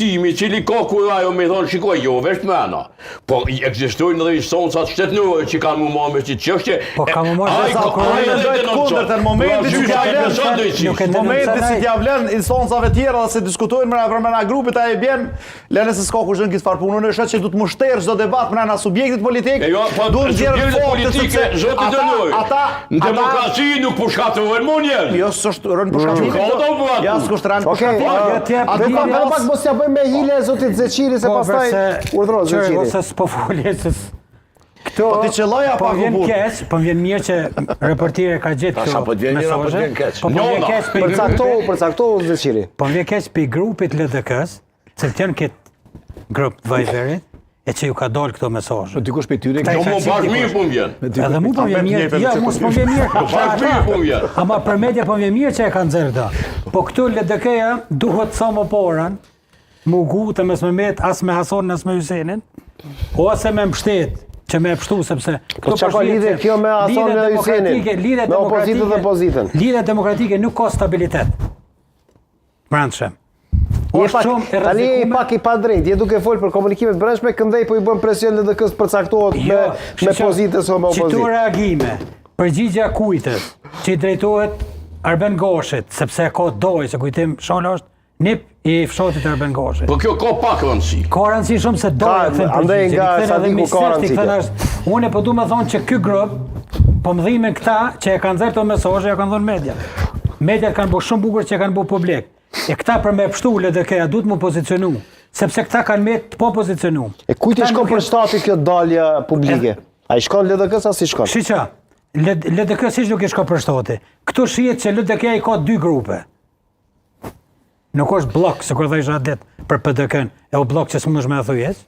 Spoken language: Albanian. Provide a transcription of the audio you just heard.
Timi cili ka kur ajo me thonë shikoj jo vesh mëna. Po ekzistojnë edhe instancat shtetërore që kanë më marrë me këtë çështje. Po ka më marrë sa Ai ndojt kundërt në momentin si t'ia vlen instancave tjera dhe se diskutojnë brenda grupit ai bjen lënë se s'ka kush në këtë farë punën është që duhet të mushter çdo debat brenda subjektit politik. Duhet të politike zoti dënoj. Në demokraci nuk pushkatohen monjel. Jo s'është rën pushkatim. Ja s'është rën pushkatim. Atë pak mos ja me hile zotit Zeqiri se pastaj urdhëron Zeqiri. Ose s'po foljes këto po ti qelloja po vjen keq, po vjen mirë që reporteri ka gjetë këto. Po vjen mirë apo vjen keq. Po vjen keq përcaktou Zeqiri. Po vjen keq pe grupit LDK-s, se janë këtë grup Viberit, e që ju ka dalë këto mesazhe. Dikush pe tyre jo më bash mirë po vjen. Edhe mu po vjen mirë, ja mos po vjen mirë. Bash mirë po vjen. Ama për media po vjen mirë që e kanë nxjerrë këto. Po këtu LDK-ja duhet sa më porën mu gutë me Mehmet, as me Hasonin, as me Hysenin, ose me mbështet, që me pështu, sepse... Po që ka lidhe kjo me Hasonin dhe Hysenin, me opozitën dhe pozitën? Lidhe demokratike nuk ka stabilitet. Brendshëm. Tani i pak i pa drejt, je duke folë për komunikimet brendshme, këndej po i bën presion LDK-s përcaktohet me pozitës o me opozitë. Qëto reagime, përgjigja kujtës, që i drejtohet Arben Goshit, sepse ka dojë, se kujtim shala është nip i fshatit Arben Goshit. Po kjo ka pak rëndësi. Ka rëndësi shumë se dojë të andaj nga Sadiku ka rëndësi. Unë po du me thonë që ky grup, po më dhimin këta që e kanë nxjerrë këto mesazhe, ja kanë dhënë media. Mediat kanë bërë shumë bukur që e kanë bërë publik. E këta për me pështu LDK-ja duhet mu pozicionu, sepse këta kanë me të po pozicionu. E kujt i shkon për shtati kjo dalja publike? A i shkon LDK-s a si shkon? Shiqa, LDK si nuk i shkon për shtati. Këtu shihet që LDK-ja i ka dy grupe. Nuk është blok, se kur dhe isha dit për PDK-n, e o blok që s'mundesh me e thujes.